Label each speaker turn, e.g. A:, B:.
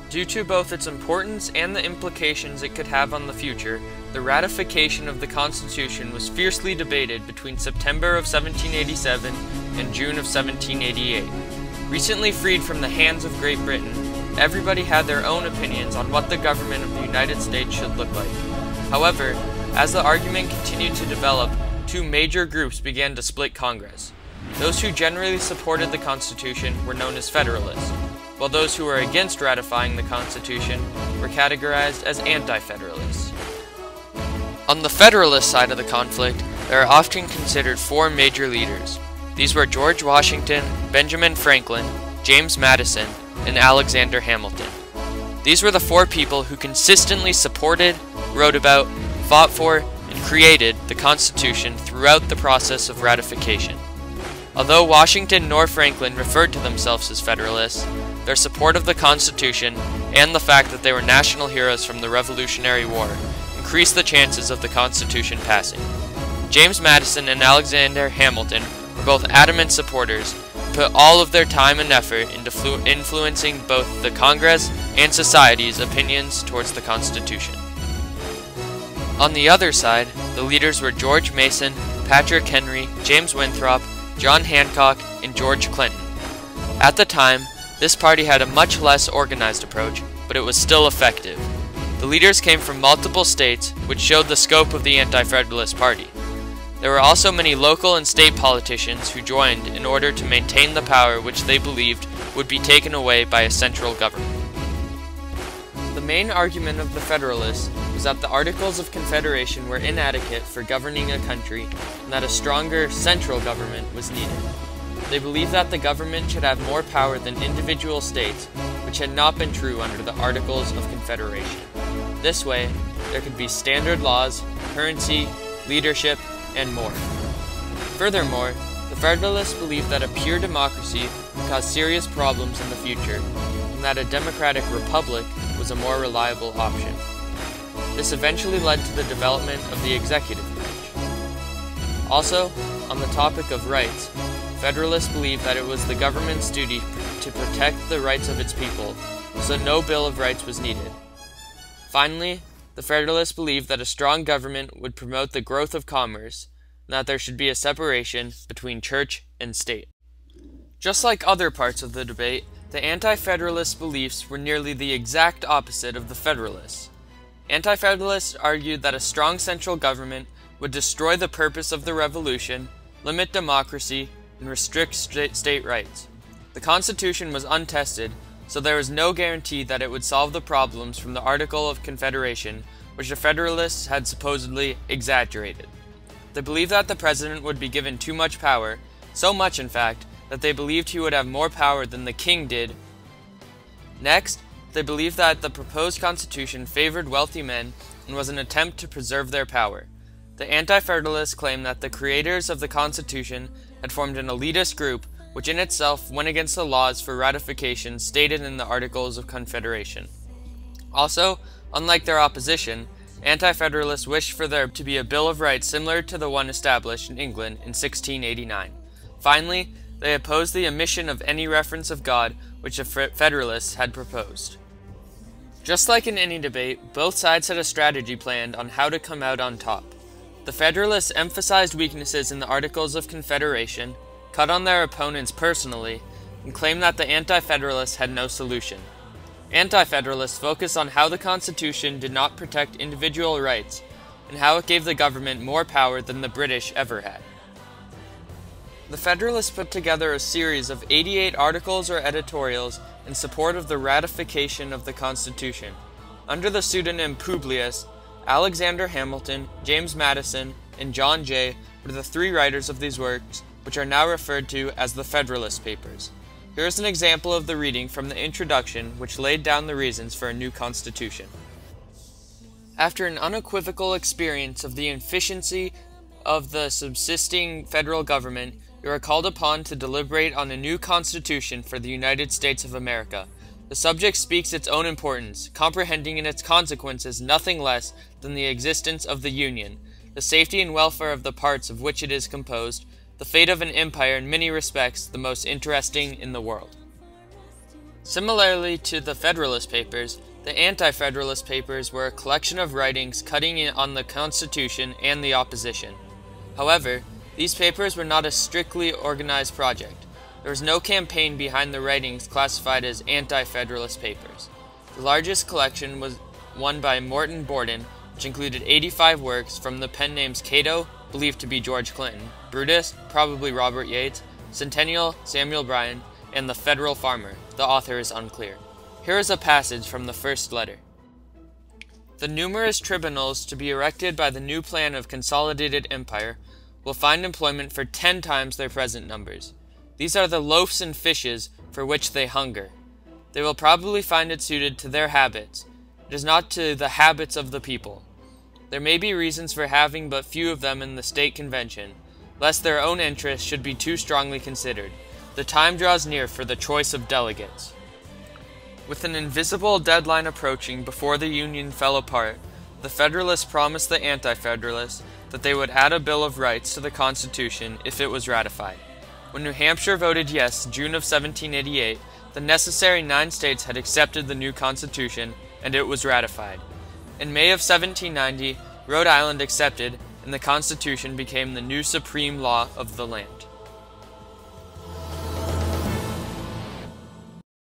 A: Due to both its importance and the implications it could have on the future, the ratification of the Constitution was fiercely debated between September of 1787 and June of 1788. Recently freed from the hands of Great Britain, everybody had their own opinions on what the government of the United States should look like. However, as the argument continued to develop, two major groups began to split Congress. Those who generally supported the Constitution were known as Federalists, while those who were against ratifying the Constitution were categorized as Anti-Federalists. On the Federalist side of the conflict, there are often considered four major leaders. These were George Washington, Benjamin Franklin, James Madison, and Alexander Hamilton. These were the four people who consistently supported, wrote about, fought for, and created the Constitution throughout the process of ratification. Although Washington nor Franklin referred to themselves as Federalists, their support of the Constitution and the fact that they were national heroes from the Revolutionary War increased the chances of the Constitution passing. James Madison and Alexander Hamilton were both adamant supporters and put all of their time and effort into influencing both the Congress and society's opinions towards the Constitution. On the other side, the leaders were George Mason, Patrick Henry, James Winthrop, John Hancock, and George Clinton. At the time, this party had a much less organized approach, but it was still effective. The leaders came from multiple states, which showed the scope of the Anti-Federalist Party. There were also many local and state politicians who joined in order to maintain the power which they believed would be taken away by a central government. The main argument of the Federalists was that the Articles of Confederation were inadequate for governing a country and that a stronger central government was needed. They believed that the government should have more power than individual states, which had not been true under the Articles of Confederation. This way, there could be standard laws, currency, leadership, and more. Furthermore, the Federalists believed that a pure democracy would cause serious problems in the future, and that a democratic republic was a more reliable option. This eventually led to the development of the executive branch. Also, on the topic of rights, Federalists believed that it was the government's duty to protect the rights of its people, so no Bill of Rights was needed. Finally, the Federalists believed that a strong government would promote the growth of commerce, and that there should be a separation between church and state. Just like other parts of the debate, the Anti-Federalist beliefs were nearly the exact opposite of the Federalists. Anti-Federalists argued that a strong central government would destroy the purpose of the revolution, limit democracy, and restrict state rights. The Constitution was untested, so there was no guarantee that it would solve the problems from the Article of Confederation, which the Federalists had supposedly exaggerated. They believed that the president would be given too much power, so much in fact, that they believed he would have more power than the king did. Next, they believed that the proposed constitution favored wealthy men and was an attempt to preserve their power. The Anti-Federalists claimed that the creators of the Constitution had formed an elitist group which in itself went against the laws for ratification stated in the Articles of Confederation. Also, unlike their opposition, Anti-Federalists wished for there to be a Bill of Rights similar to the one established in England in 1689. Finally, they opposed the omission of any reference of God which the Federalists had proposed. Just like in any debate, both sides had a strategy planned on how to come out on top. The Federalists emphasized weaknesses in the Articles of Confederation, cut on their opponents personally, and claimed that the Anti-Federalists had no solution. Anti-Federalists focused on how the Constitution did not protect individual rights, and how it gave the government more power than the British ever had. The Federalists put together a series of 88 articles or editorials in support of the ratification of the Constitution. Under the pseudonym Publius, Alexander Hamilton, James Madison, and John Jay were the three writers of these works, which are now referred to as the Federalist Papers. Here is an example of the reading from the introduction which laid down the reasons for a new constitution. After an unequivocal experience of the inefficiency of the subsisting federal government, you are called upon to deliberate on a new constitution for the United States of America. The subject speaks its own importance, comprehending in its consequences nothing less than the existence of the Union, the safety and welfare of the parts of which it is composed, the fate of an empire in many respects the most interesting in the world. Similarly to the Federalist Papers, the Anti-Federalist Papers were a collection of writings cutting in on the Constitution and the opposition. However, these papers were not a strictly organized project. There was no campaign behind the writings classified as Anti-Federalist Papers. The largest collection was one by Morton Borden, which included 85 works from the pen names Cato, believed to be George Clinton, Brutus, probably Robert Yates, Centennial, Samuel Bryan, and the Federal Farmer. The author is unclear. Here is a passage from the first letter. The numerous tribunals to be erected by the new plan of consolidated empire will find employment for 10 times their present numbers. These are the loaves and fishes for which they hunger. They will probably find it suited to their habits. It is not to the habits of the people. There may be reasons for having but few of them in the state convention, lest their own interests should be too strongly considered. The time draws near for the choice of delegates. With an invisible deadline approaching before the Union fell apart, the Federalists promised the Anti-Federalists that they would add a Bill of Rights to the Constitution if it was ratified. When New Hampshire voted yes in June of 1788, the necessary 9 states had accepted the new Constitution, and it was ratified. In May of 1790, Rhode Island accepted, and the Constitution became the new supreme law of the land.